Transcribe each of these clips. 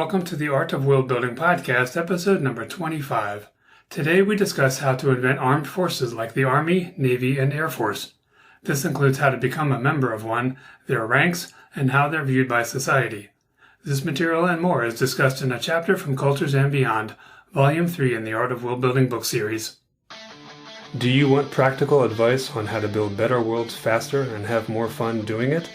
welcome to the Art of Worldbuilding podcast, episode number 25. Today we discuss how to invent armed forces like the Army, Navy, and Air Force. This includes how to become a member of one, their ranks, and how they're viewed by society. This material and more is discussed in a chapter from Cultures and Beyond, Volume 3 in the Art of Worldbuilding book series. Do you want practical advice on how to build better worlds faster and have more fun doing it?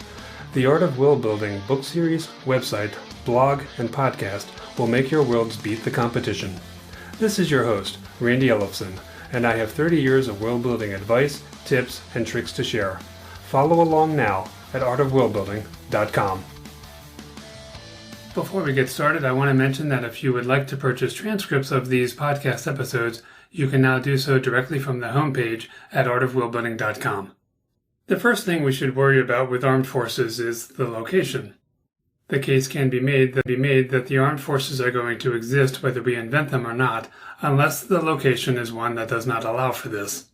The Art of Worldbuilding book series, website, blog, and podcast will make your worlds beat the competition. This is your host, Randy Ellefson, and I have 30 years of worldbuilding advice, tips, and tricks to share. Follow along now at artofworldbuilding.com. Before we get started, I want to mention that if you would like to purchase transcripts of these podcast episodes, you can now do so directly from the homepage at artofworldbuilding.com. The first thing we should worry about with armed forces is the location. The case can be made that the armed forces are going to exist whether we invent them or not, unless the location is one that does not allow for this.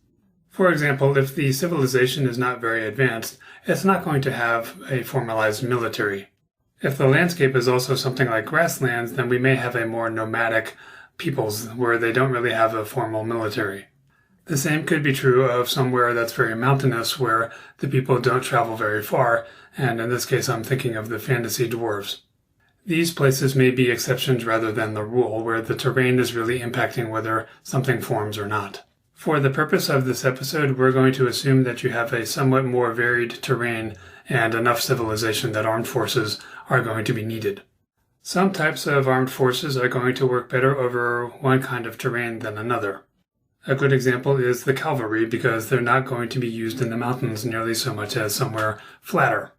For example, if the civilization is not very advanced, it's not going to have a formalized military. If the landscape is also something like grasslands, then we may have a more nomadic peoples where they don't really have a formal military. The same could be true of somewhere that's very mountainous where the people don't travel very far, and in this case I'm thinking of the fantasy dwarves. These places may be exceptions rather than the rule, where the terrain is really impacting whether something forms or not. For the purpose of this episode, we're going to assume that you have a somewhat more varied terrain and enough civilization that armed forces are going to be needed. Some types of armed forces are going to work better over one kind of terrain than another. A good example is the cavalry, because they're not going to be used in the mountains nearly so much as somewhere flatter.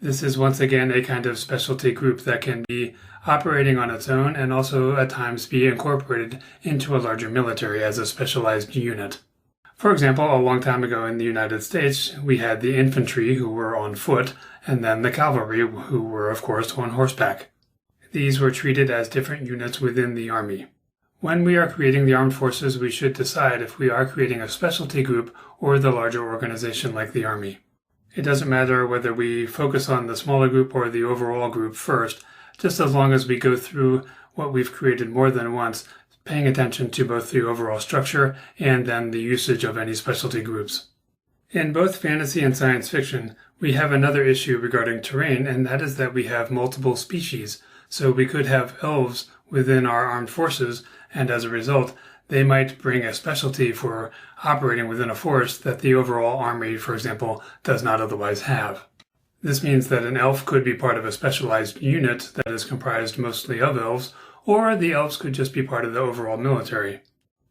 This is once again a kind of specialty group that can be operating on its own and also at times be incorporated into a larger military as a specialized unit. For example, a long time ago in the United States, we had the infantry who were on foot and then the cavalry who were of course on horseback. These were treated as different units within the army. When we are creating the armed forces, we should decide if we are creating a specialty group or the larger organization like the army. It doesn't matter whether we focus on the smaller group or the overall group first, just as long as we go through what we've created more than once, paying attention to both the overall structure and then the usage of any specialty groups. In both fantasy and science fiction, we have another issue regarding terrain, and that is that we have multiple species. So we could have elves within our armed forces, and as a result, they might bring a specialty for operating within a forest that the overall army, for example, does not otherwise have. This means that an elf could be part of a specialized unit that is comprised mostly of elves, or the elves could just be part of the overall military.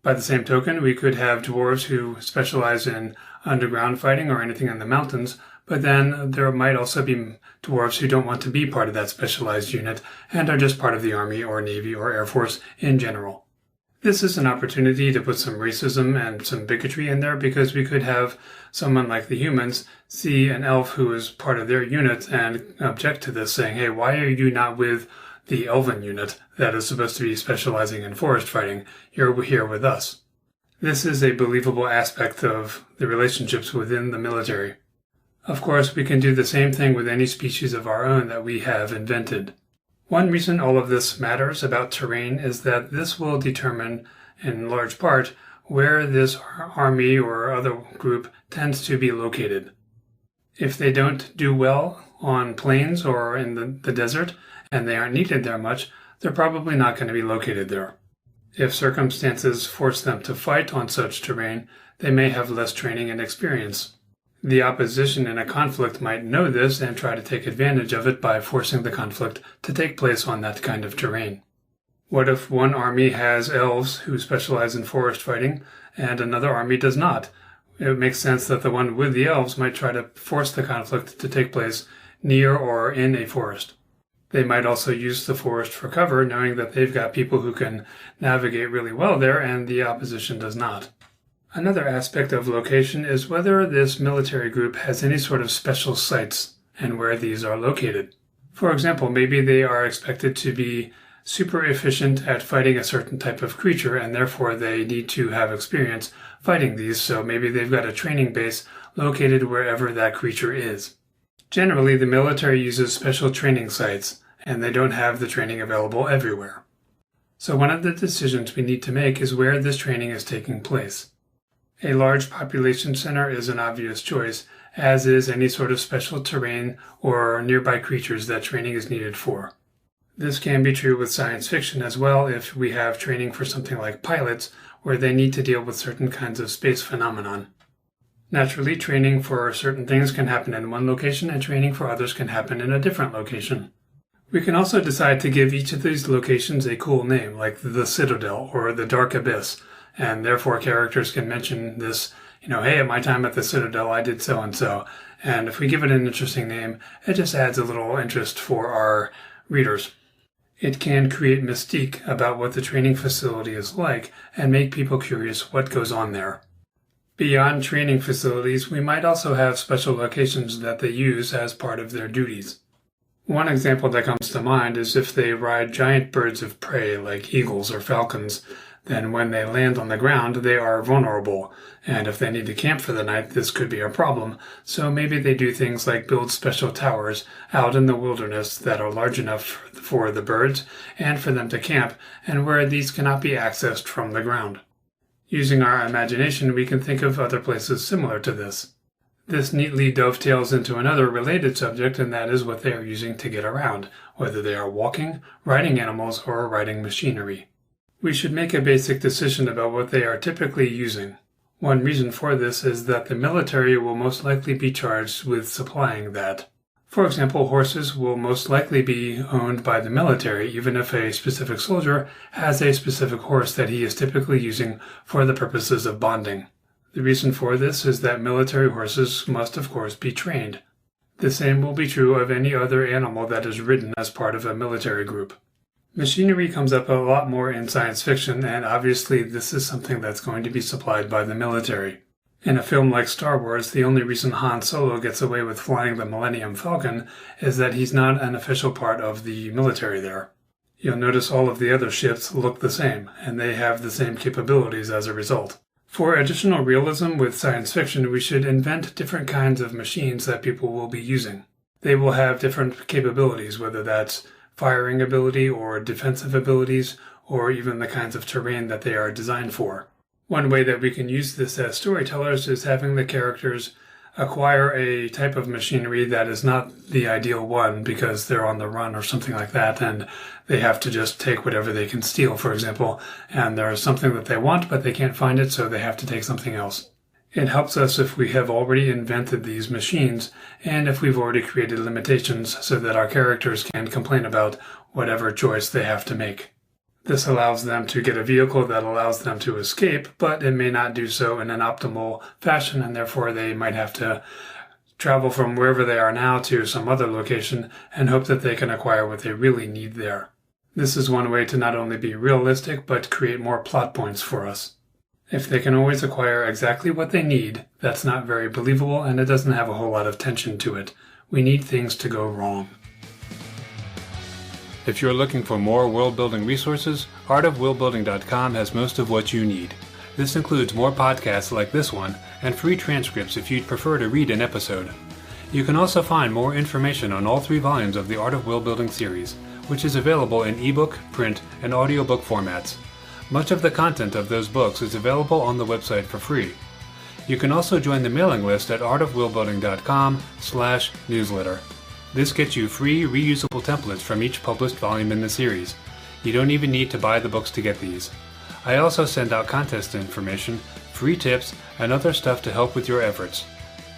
By the same token, we could have dwarves who specialize in underground fighting or anything in the mountains, but then there might also be dwarves who don't want to be part of that specialized unit and are just part of the Army or Navy or Air Force in general. This is an opportunity to put some racism and some bigotry in there, because we could have someone like the humans see an elf who is part of their unit and object to this, saying, hey, why are you not with the elven unit that is supposed to be specializing in forest fighting? You're here with us. This is a believable aspect of the relationships within the military. Of course, we can do the same thing with any species of our own that we have invented. One reason all of this matters about terrain is that this will determine, in large part, where this army or other group tends to be located. If they don't do well on plains or in the desert, and they aren't needed there much, they're probably not going to be located there. If circumstances force them to fight on such terrain, they may have less training and experience. The opposition in a conflict might know this and try to take advantage of it by forcing the conflict to take place on that kind of terrain. What if one army has elves who specialize in forest fighting and another army does not? It makes sense that the one with the elves might try to force the conflict to take place near or in a forest. They might also use the forest for cover, knowing that they've got people who can navigate really well there and the opposition does not. Another aspect of location is whether this military group has any sort of special sites and where these are located. For example, maybe they are expected to be super efficient at fighting a certain type of creature and therefore they need to have experience fighting these, so maybe they've got a training base located wherever that creature is. Generally, the military uses special training sites, and they don't have the training available everywhere. So one of the decisions we need to make is where this training is taking place. A large population center is an obvious choice, as is any sort of special terrain or nearby creatures that training is needed for. This can be true with science fiction as well if we have training for something like pilots, where they need to deal with certain kinds of space phenomenon. Naturally, training for certain things can happen in one location, and training for others can happen in a different location. We can also decide to give each of these locations a cool name, like the Citadel or the Dark Abyss, and therefore characters can mention this, hey, at my time at the Citadel I did so-and-so. And if we give it an interesting name, it just adds a little interest for our readers. It can create mystique about what the training facility is like and make people curious what goes on there. Beyond training facilities, we might also have special locations that they use as part of their duties. One example that comes to mind is if they ride giant birds of prey like eagles or falcons, then when they land on the ground, they are vulnerable, and if they need to camp for the night, this could be a problem, so maybe they do things like build special towers out in the wilderness that are large enough for the birds and for them to camp, and where these cannot be accessed from the ground. Using our imagination, we can think of other places similar to this. This neatly dovetails into another related subject, and that is what they are using to get around, whether they are walking, riding animals, or riding machinery. We should make a basic decision about what they are typically using. One reason for this is that the military will most likely be charged with supplying that. For example, horses will most likely be owned by the military, even if a specific soldier has a specific horse that he is typically using for the purposes of bonding. The reason for this is that military horses must, of course, be trained. The same will be true of any other animal that is ridden as part of a military group. Machinery comes up a lot more in science fiction, and obviously this is something that's going to be supplied by the military. In a film like Star Wars, the only reason Han Solo gets away with flying the Millennium Falcon is that he's not an official part of the military there. You'll notice all of the other ships look the same, and they have the same capabilities as a result. For additional realism with science fiction, we should invent different kinds of machines that people will be using. They will have different capabilities, whether that's firing ability or defensive abilities, or even the kinds of terrain that they are designed for. One way that we can use this as storytellers is having the characters acquire a type of machinery that is not the ideal one because they're on the run or something like that, and they have to just take whatever they can steal, for example, and there's something that they want but they can't find it, so they have to take something else. It helps us if we have already invented these machines and if we've already created limitations so that our characters can complain about whatever choice they have to make. This allows them to get a vehicle that allows them to escape, but it may not do so in an optimal fashion, and therefore they might have to travel from wherever they are now to some other location and hope that they can acquire what they really need there. This is one way to not only be realistic, but create more plot points for us. If they can always acquire exactly what they need, that's not very believable, and it doesn't have a whole lot of tension to it. We need things to go wrong. If you're looking for more world-building resources, artofworldbuilding.com has most of what you need. This includes more podcasts like this one, and free transcripts if you'd prefer to read an episode. You can also find more information on all 3 volumes of the Art of Worldbuilding series, which is available in ebook, print, and audiobook formats. Much of the content of those books is available on the website for free. You can also join the mailing list at artofworldbuilding.com/newsletter. This gets you free, reusable templates from each published volume in the series. You don't even need to buy the books to get these. I also send out contest information, free tips, and other stuff to help with your efforts.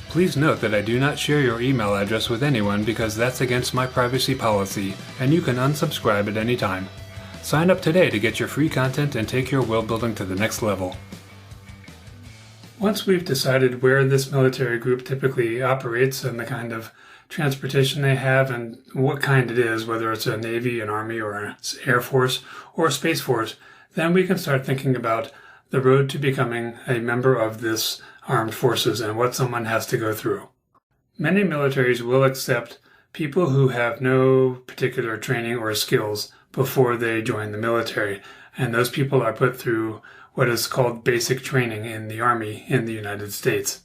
Please note that I do not share your email address with anyone because that's against my privacy policy, and you can unsubscribe at any time. Sign up today to get your free content and take your world building to the next level. Once we've decided where this military group typically operates and the kind of transportation they have and what kind it is, whether it's a Navy, an Army, or an Air Force, or a Space Force, then we can start thinking about the road to becoming a member of this armed forces and what someone has to go through. Many militaries will accept people who have no particular training or skills before they join the military, and those people are put through what is called basic training in the Army in the United States.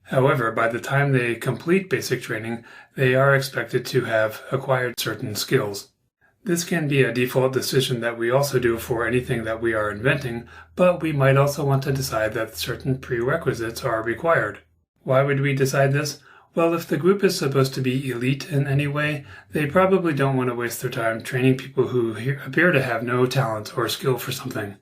However, by the time they complete basic training, they are expected to have acquired certain skills. This can be a default decision that we also do for anything that we are inventing, but we might also want to decide that certain prerequisites are required. Why would we decide this? Well, if the group is supposed to be elite in any way, they probably don't want to waste their time training people who appear to have no talent or skill for something.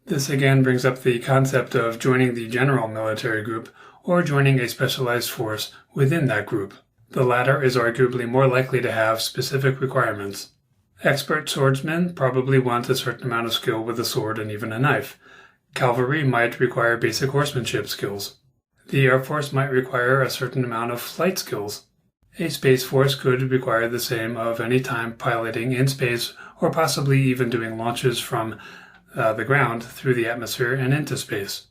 This again brings up the concept of joining the general military group or joining a specialized force within that group. The latter is arguably more likely to have specific requirements. Expert swordsmen probably want a certain amount of skill with a sword and even a knife. Cavalry might require basic horsemanship skills. The Air Force might require a certain amount of flight skills. A Space Force could require the same of any time piloting in space or possibly even doing launches from the ground through the atmosphere and into space.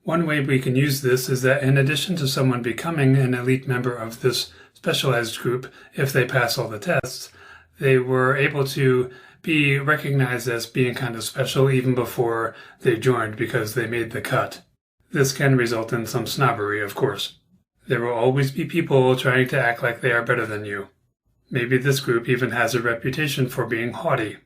One way we can use this is that in addition to someone becoming an elite member of this specialized group, if they pass all the tests, they were able to be recognized as being kind of special even before they joined because they made the cut. This can result in some snobbery, of course. There will always be people trying to act like they are better than you. Maybe this group even has a reputation for being haughty.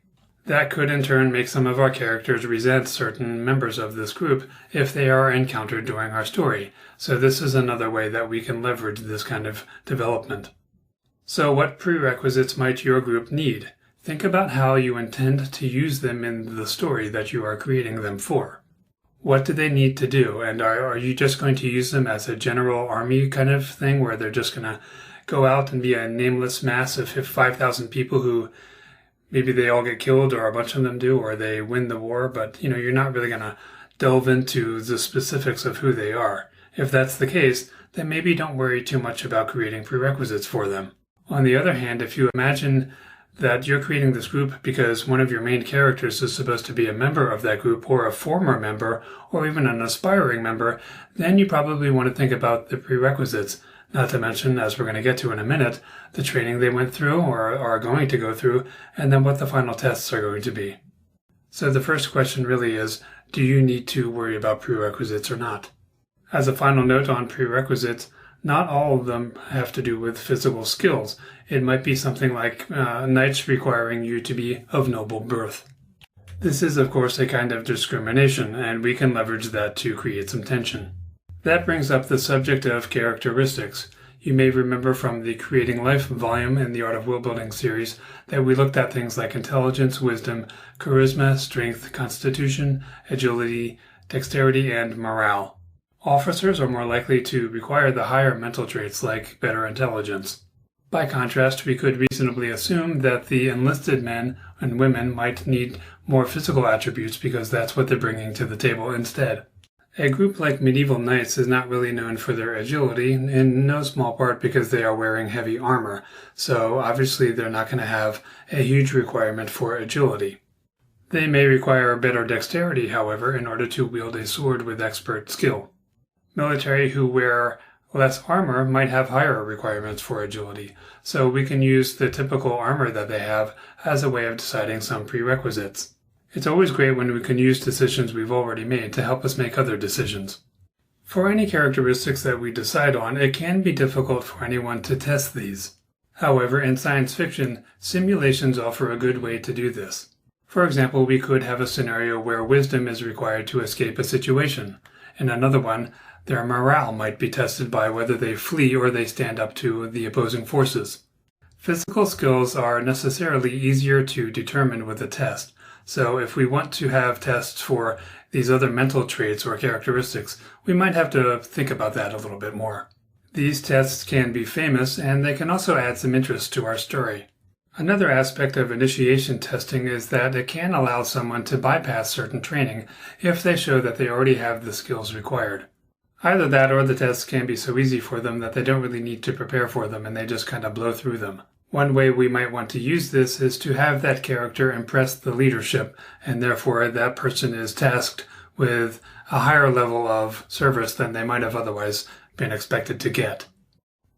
That could in turn make some of our characters resent certain members of this group if they are encountered during our story, so this is another way that we can leverage this kind of development. So what prerequisites might your group need? Think about how you intend to use them in the story that you are creating them for. What do they need to do, and are you just going to use them as a general army kind of thing where they're just going to go out and be a nameless mass of 5,000 people who maybe they all get killed or a bunch of them do or they win the war, but you're not really going to delve into the specifics of who they are. If that's the case, then maybe don't worry too much about creating prerequisites for them. On the other hand, if you imagine that you're creating this group because one of your main characters is supposed to be a member of that group or a former member or even an aspiring member, then you probably want to think about the prerequisites, not to mention, as we're going to get to in a minute, the training they went through or are going to go through, and then what the final tests are going to be. So the first question really is, do you need to worry about prerequisites or not? As a final note on prerequisites, not all of them have to do with physical skills. It might be something like knights requiring you to be of noble birth. This is, of course, a kind of discrimination, and we can leverage that to create some tension. That brings up the subject of characteristics. You may remember from the Creating Life volume in the Art of Worldbuilding series that we looked at things like intelligence, wisdom, charisma, strength, constitution, agility, dexterity, and morale. Officers are more likely to require the higher mental traits like better intelligence. By contrast, we could reasonably assume that the enlisted men and women might need more physical attributes because that's what they're bringing to the table instead. A group like medieval knights is not really known for their agility, in no small part because they are wearing heavy armor, so obviously they're not going to have a huge requirement for agility. They may require better dexterity, however, in order to wield a sword with expert skill. Military who wear less armor might have higher requirements for agility, so we can use the typical armor that they have as a way of deciding some prerequisites. It's always great when we can use decisions we've already made to help us make other decisions. For any characteristics that we decide on, it can be difficult for anyone to test these. However, in science fiction, simulations offer a good way to do this. For example, we could have a scenario where wisdom is required to escape a situation. In another one, their morale might be tested by whether they flee or they stand up to the opposing forces. Physical skills are necessarily easier to determine with a test, so if we want to have tests for these other mental traits or characteristics, we might have to think about that a little bit more. These tests can be famous, and they can also add some interest to our story. Another aspect of initiation testing is that it can allow someone to bypass certain training if they show that they already have the skills required. Either that or the tests can be so easy for them that they don't really need to prepare for them and they just kind of blow through them. One way we might want to use this is to have that character impress the leadership, and therefore that person is tasked with a higher level of service than they might have otherwise been expected to get.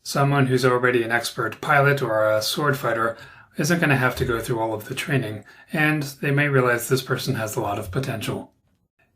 Someone who's already an expert pilot or a sword fighter isn't going to have to go through all of the training, and they may realize this person has a lot of potential.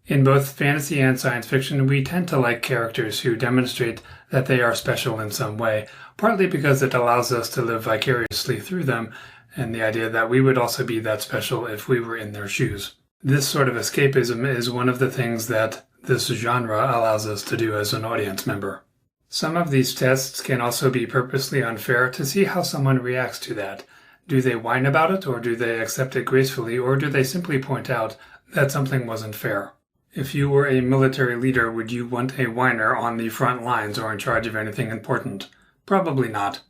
In both fantasy and science fiction, we tend to like characters who demonstrate that they are special in some way, partly because it allows us to live vicariously through them, and the idea that we would also be that special if we were in their shoes. This sort of escapism is one of the things that this genre allows us to do as an audience member. Some of these tests can also be purposely unfair to see how someone reacts to that. Do they whine about it, or do they accept it gracefully, or do they simply point out that something wasn't fair? If you were a military leader, would you want a whiner on the front lines or in charge of anything important? Probably not.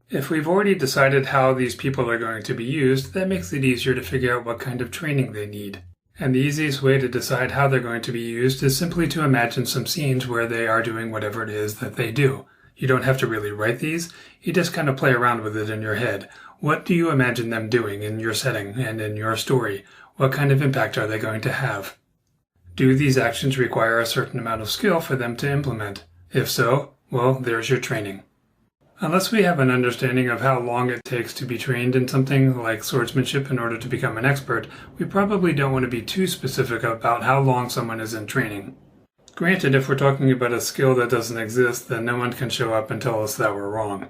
If we've already decided how these people are going to be used, that makes it easier to figure out what kind of training they need. And the easiest way to decide how they're going to be used is simply to imagine some scenes where they are doing whatever it is that they do. You don't have to really write these, you just kind of play around with it in your head. What do you imagine them doing in your setting and in your story? What kind of impact are they going to have? Do these actions require a certain amount of skill for them to implement? If so, well, there's your training. Unless we have an understanding of how long it takes to be trained in something like swordsmanship in order to become an expert, we probably don't want to be too specific about how long someone is in training. Granted, if we're talking about a skill that doesn't exist, then no one can show up and tell us that we're wrong.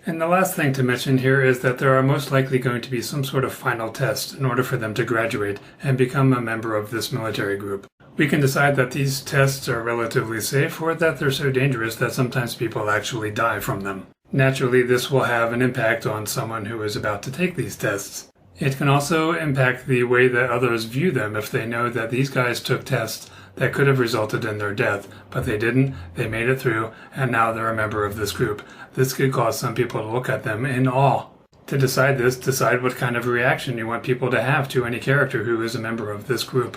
And the last thing to mention here is that there are most likely going to be some sort of final test in order for them to graduate and become a member of this military group. We can decide that these tests are relatively safe or that they're so dangerous that sometimes people actually die from them. Naturally, this will have an impact on someone who is about to take these tests. It can also impact the way that others view them if they know that these guys took tests that could have resulted in their death, but they didn't, they made it through, and now they're a member of this group. This could cause some people to look at them in awe. To decide this, decide what kind of reaction you want people to have to any character who is a member of this group.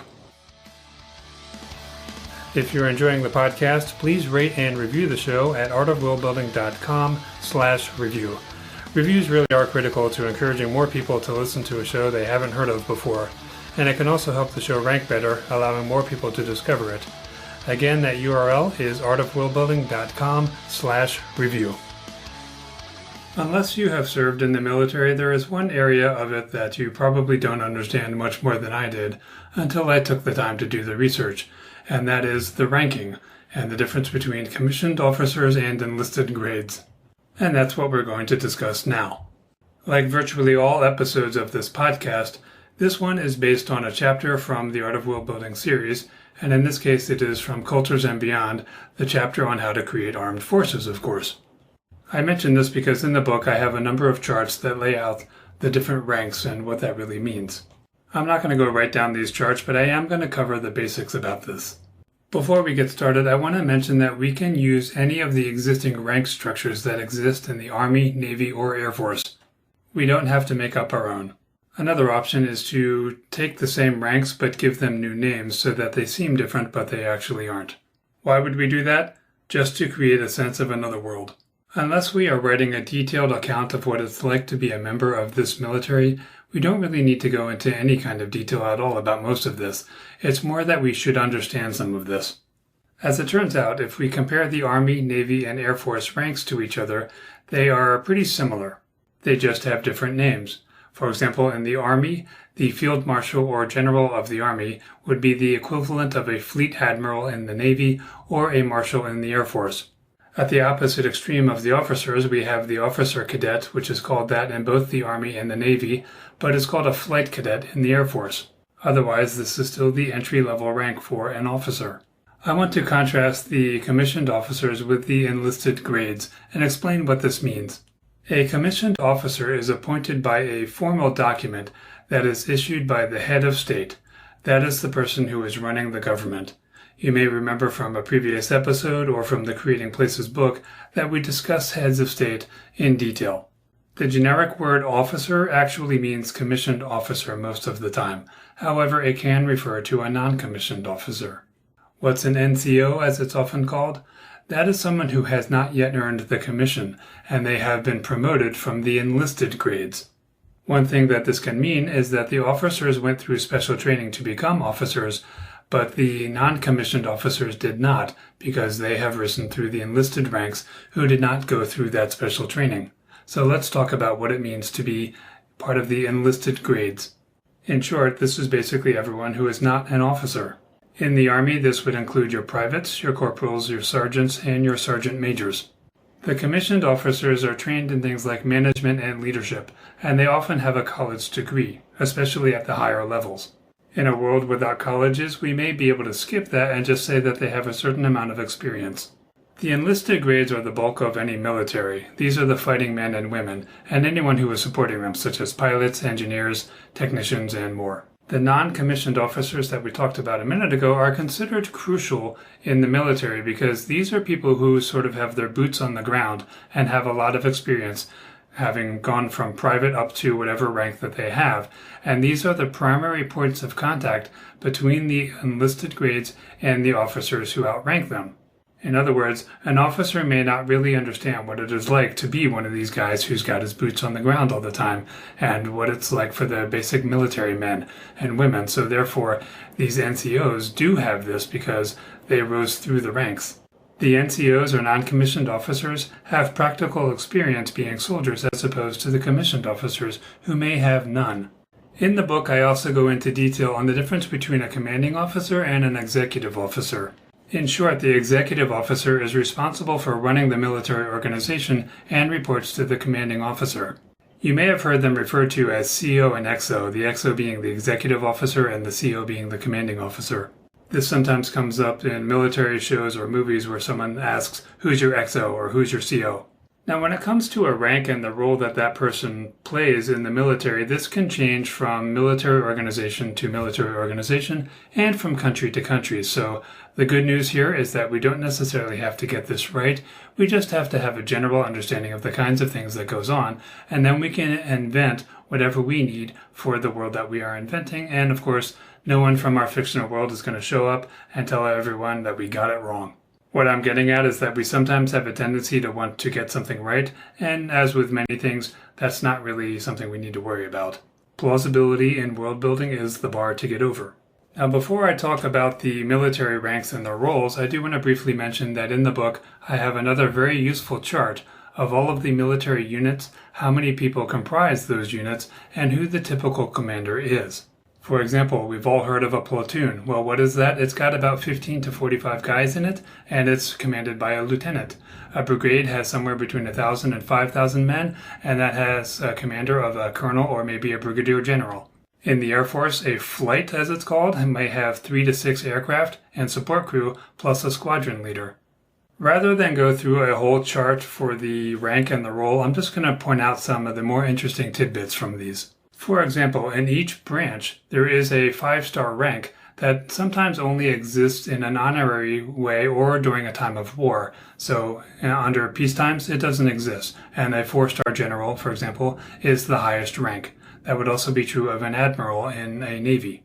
If you're enjoying the podcast, please rate and review the show at artofworldbuilding.com/review. Reviews really are critical to encouraging more people to listen to a show they haven't heard of before, and it can also help the show rank better, allowing more people to discover it. Again, that URL is artofworldbuilding.com/review. Unless you have served in the military, there is one area of it that you probably don't understand much more than I did until I took the time to do the research, and that is the ranking and the difference between commissioned officers and enlisted grades. And that's what we're going to discuss now. Like virtually all episodes of this podcast, this one is based on a chapter from the Art of World Building series, and in this case it is from Cultures and Beyond, the chapter on how to create armed forces, of course. I mention this because in the book I have a number of charts that lay out the different ranks and what that really means. I'm not going to go right down these charts, but I am going to cover the basics about this. Before we get started, I want to mention that we can use any of the existing rank structures that exist in the Army, Navy, or Air Force. We don't have to make up our own. Another option is to take the same ranks but give them new names so that they seem different but they actually aren't. Why would we do that? Just to create a sense of another world. Unless we are writing a detailed account of what it's like to be a member of this military, we don't really need to go into any kind of detail at all about most of this. It's more that we should understand some of this. As it turns out, if we compare the Army, Navy, and Air Force ranks to each other, they are pretty similar. They just have different names. For example, in the Army, the Field Marshal or General of the Army would be the equivalent of a Fleet Admiral in the Navy or a Marshal in the Air Force. At the opposite extreme of the officers, we have the Officer Cadet, which is called that in both the Army and the Navy, but is called a Flight Cadet in the Air Force. Otherwise, this is still the entry-level rank for an officer. I want to contrast the commissioned officers with the enlisted grades and explain what this means. A commissioned officer is appointed by a formal document that is issued by the head of state. That is the person who is running the government. You may remember from a previous episode or from the Creating Places book that we discuss heads of state in detail. The generic word officer actually means commissioned officer most of the time. However, it can refer to a non-commissioned officer. What's an NCO, as it's often called? That is someone who has not yet earned the commission, and they have been promoted from the enlisted grades. One thing that this can mean is that the officers went through special training to become officers, but the non-commissioned officers did not, because they have risen through the enlisted ranks who did not go through that special training. So let's talk about what it means to be part of the enlisted grades. In short, this is basically everyone who is not an officer. In the Army, this would include your privates, your corporals, your sergeants, and your sergeant majors. The commissioned officers are trained in things like management and leadership, and they often have a college degree, especially at the higher levels. In a world without colleges, we may be able to skip that and just say that they have a certain amount of experience. The enlisted grades are the bulk of any military. These are the fighting men and women, and anyone who is supporting them, such as pilots, engineers, technicians, and more. The non-commissioned officers that we talked about a minute ago are considered crucial in the military because these are people who sort of have their boots on the ground and have a lot of experience, having gone from private up to whatever rank that they have. And these are the primary points of contact between the enlisted grades and the officers who outrank them. In other words, an officer may not really understand what it is like to be one of these guys who's got his boots on the ground all the time, and what it's like for the basic military men and women. So therefore, these NCOs do have this because they rose through the ranks. The NCOs, or non-commissioned officers, have practical experience being soldiers as opposed to the commissioned officers, who may have none. In the book, I also go into detail on the difference between a commanding officer and an executive officer. In short, the executive officer is responsible for running the military organization and reports to the commanding officer. You may have heard them referred to as CO and XO, the XO being the executive officer and the CO being the commanding officer. This sometimes comes up in military shows or movies where someone asks, "Who's your XO?" or "Who's your CO?" Now, when it comes to a rank and the role that that person plays in the military, this can change from military organization to military organization and from country to country. So the good news here is that we don't necessarily have to get this right. We just have to have a general understanding of the kinds of things that goes on, and then we can invent whatever we need for the world that we are inventing. And of course, no one from our fictional world is going to show up and tell everyone that we got it wrong. What I'm getting at is that we sometimes have a tendency to want to get something right, and as with many things, that's not really something we need to worry about. Plausibility in world building is the bar to get over. Now, before I talk about the military ranks and their roles, I do want to briefly mention that in the book, I have another very useful chart of all of the military units, how many people comprise those units, and who the typical commander is. For example, we've all heard of a platoon. Well, what is that? It's got about 15 to 45 guys in it, and it's commanded by a lieutenant. A brigade has somewhere between 1,000 and 5,000 men, and that has a commander of a colonel or maybe a brigadier general. In the Air Force, a flight, as it's called, may have 3 to 6 aircraft and support crew, plus a squadron leader. Rather than go through a whole chart for the rank and the role, I'm just going to point out some of the more interesting tidbits from these. For example, in each branch, there is a 5-star rank that sometimes only exists in an honorary way or during a time of war. So under peace times, it doesn't exist. And a 4-star general, for example, is the highest rank. That would also be true of an admiral in a navy.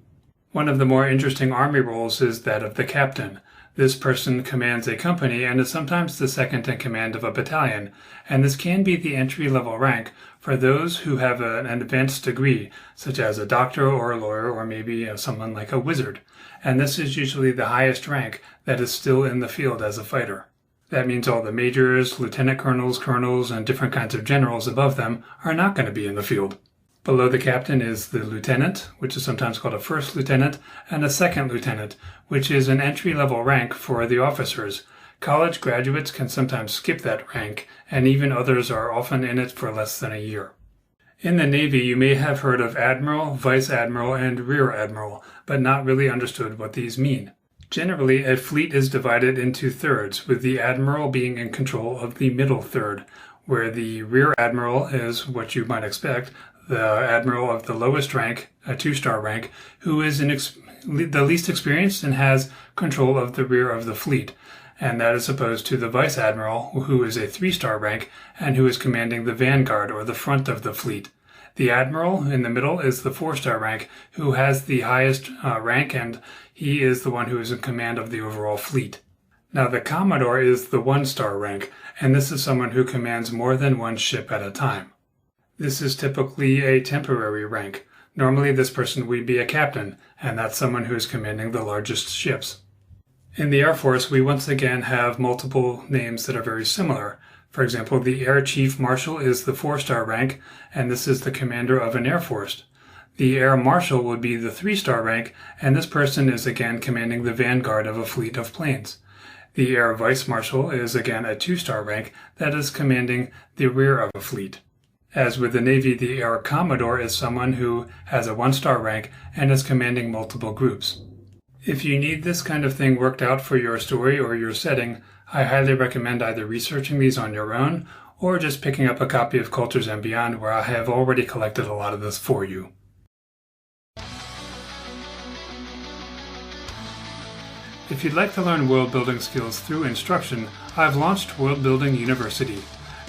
One of the more interesting army roles is that of the captain. This person commands a company and is sometimes the second in command of a battalion, and this can be the entry-level rank for those who have an advanced degree, such as a doctor or a lawyer or maybe someone like a wizard. And this is usually the highest rank that is still in the field as a fighter. That means all the majors, lieutenant colonels, and different kinds of generals above them are not going to be in the field. Below the captain is the lieutenant, which is sometimes called a first lieutenant, and a second lieutenant, which is an entry-level rank for the officers. College graduates can sometimes skip that rank, and even others are often in it for less than a year. In the Navy, you may have heard of admiral, vice admiral, and rear admiral, but not really understood what these mean. Generally, a fleet is divided into thirds, with the admiral being in control of the middle third, where the rear admiral is what you might expect, the admiral of the lowest rank, a 2-star rank, who is the least experienced and has control of the rear of the fleet. And that is opposed to the vice admiral, who is a 3-star rank and who is commanding the vanguard or the front of the fleet. The admiral in the middle is the 4-star rank, who has the highest rank, and he is the one who is in command of the overall fleet. Now, the commodore is the 1-star rank, and this is someone who commands more than one ship at a time. This is typically a temporary rank. Normally, this person would be a captain, and that's someone who is commanding the largest ships. In the Air Force, we once again have multiple names that are very similar. For example, the Air Chief Marshal is the 4-star rank, and this is the commander of an Air Force. The Air Marshal would be the 3-star rank, and this person is again commanding the vanguard of a fleet of planes. The Air Vice Marshal is again a 2-star rank that is commanding the rear of a fleet. As with the Navy, the Air Commodore is someone who has a 1-star rank and is commanding multiple groups. If you need this kind of thing worked out for your story or your setting, I highly recommend either researching these on your own or just picking up a copy of Cultures and Beyond, where I have already collected a lot of this for you. If you'd like to learn world building skills through instruction, I've launched World Building University.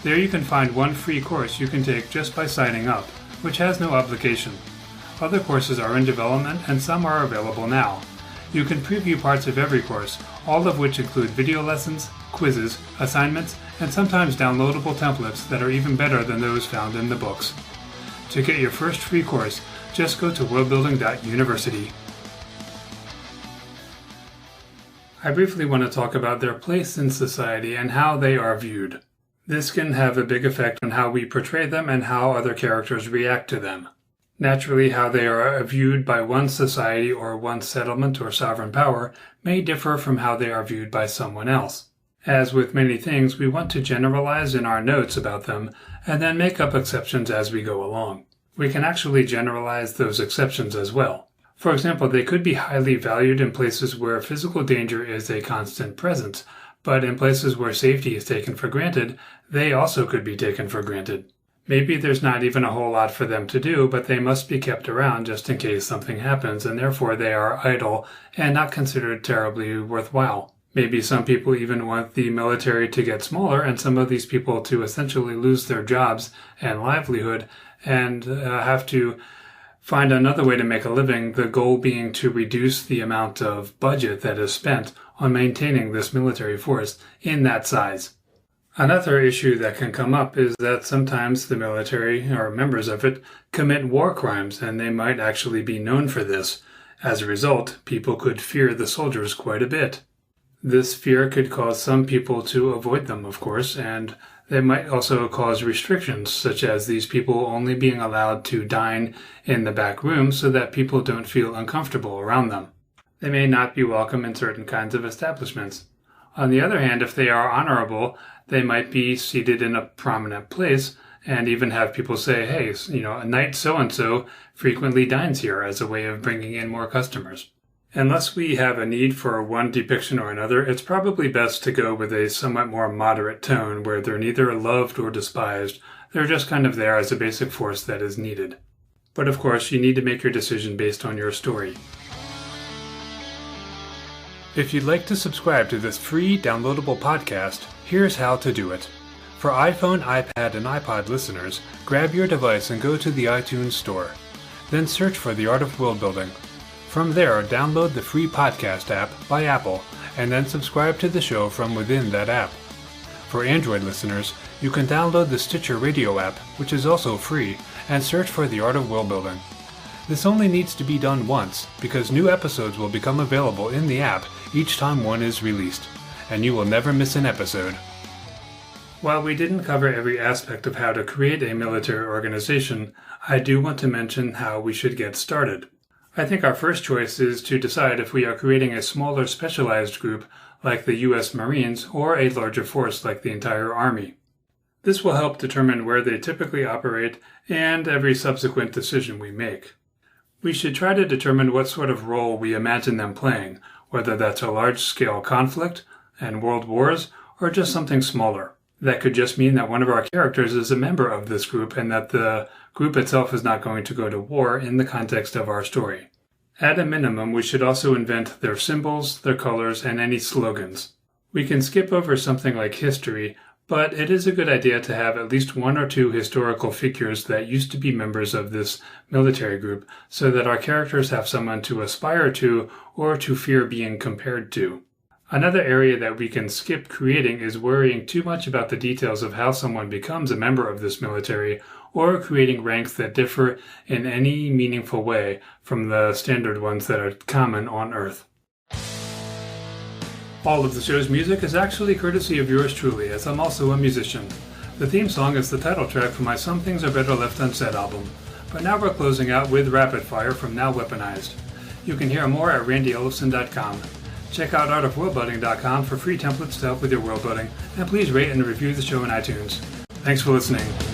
There you can find one free course you can take just by signing up, which has no obligation. Other courses are in development and some are available now. You can preview parts of every course, all of which include video lessons, quizzes, assignments, and sometimes downloadable templates that are even better than those found in the books. To get your first free course, just go to worldbuilding.university. I briefly want to talk about their place in society and how they are viewed. This can have a big effect on how we portray them and how other characters react to them. Naturally, how they are viewed by one society or one settlement or sovereign power may differ from how they are viewed by someone else. As with many things, we want to generalize in our notes about them and then make up exceptions as we go along. We can actually generalize those exceptions as well. For example, they could be highly valued in places where physical danger is a constant presence, but in places where safety is taken for granted, they also could be taken for granted. Maybe there's not even a whole lot for them to do, but they must be kept around just in case something happens, and therefore they are idle and not considered terribly worthwhile. Maybe some people even want the military to get smaller and some of these people to essentially lose their jobs and livelihood and have to find another way to make a living, the goal being to reduce the amount of budget that is spent on maintaining this military force in that size. Another issue that can come up is that sometimes the military, or members of it, commit war crimes, and they might actually be known for this. As a result, people could fear the soldiers quite a bit. This fear could cause some people to avoid them, of course, and they might also cause restrictions, such as these people only being allowed to dine in the back room so that people don't feel uncomfortable around them. They may not be welcome in certain kinds of establishments. On the other hand, if they are honorable, they might be seated in a prominent place and even have people say, hey, a knight so-and-so frequently dines here, as a way of bringing in more customers. Unless we have a need for one depiction or another, it's probably best to go with a somewhat more moderate tone where they're neither loved or despised. They're just kind of there as a basic force that is needed. But of course, you need to make your decision based on your story. If you'd like to subscribe to this free downloadable podcast, here's how to do it. For iPhone, iPad, and iPod listeners, grab your device and go to the iTunes Store. Then search for The Art of World Building. From there, download the free podcast app by Apple, and then subscribe to the show from within that app. For Android listeners, you can download the Stitcher Radio app, which is also free, and search for The Art of World Building. This only needs to be done once, because new episodes will become available in the app each time one is released, and you will never miss an episode. While we didn't cover every aspect of how to create a military organization, I do want to mention how we should get started. I think our first choice is to decide if we are creating a smaller specialized group like the U.S. Marines or a larger force like the entire Army. This will help determine where they typically operate and every subsequent decision we make. We should try to determine what sort of role we imagine them playing, whether that's a large-scale conflict and world wars or just something smaller. That could just mean that one of our characters is a member of this group and that the group itself is not going to go to war in the context of our story. At a minimum, we should also invent their symbols, their colors, and any slogans. We can skip over something like history, but it is a good idea to have at least one or two historical figures that used to be members of this military group so that our characters have someone to aspire to or to fear being compared to. Another area that we can skip creating is worrying too much about the details of how someone becomes a member of this military or creating ranks that differ in any meaningful way from the standard ones that are common on Earth. All of the show's music is actually courtesy of yours truly, as I'm also a musician. The theme song is the title track for my Some Things Are Better Left Unsaid album. But now we're closing out with Rapid Fire from Now Weaponized. You can hear more at randyellison.com. Check out artofworldbuilding.com for free templates to help with your world building, and please rate and review the show in iTunes. Thanks for listening.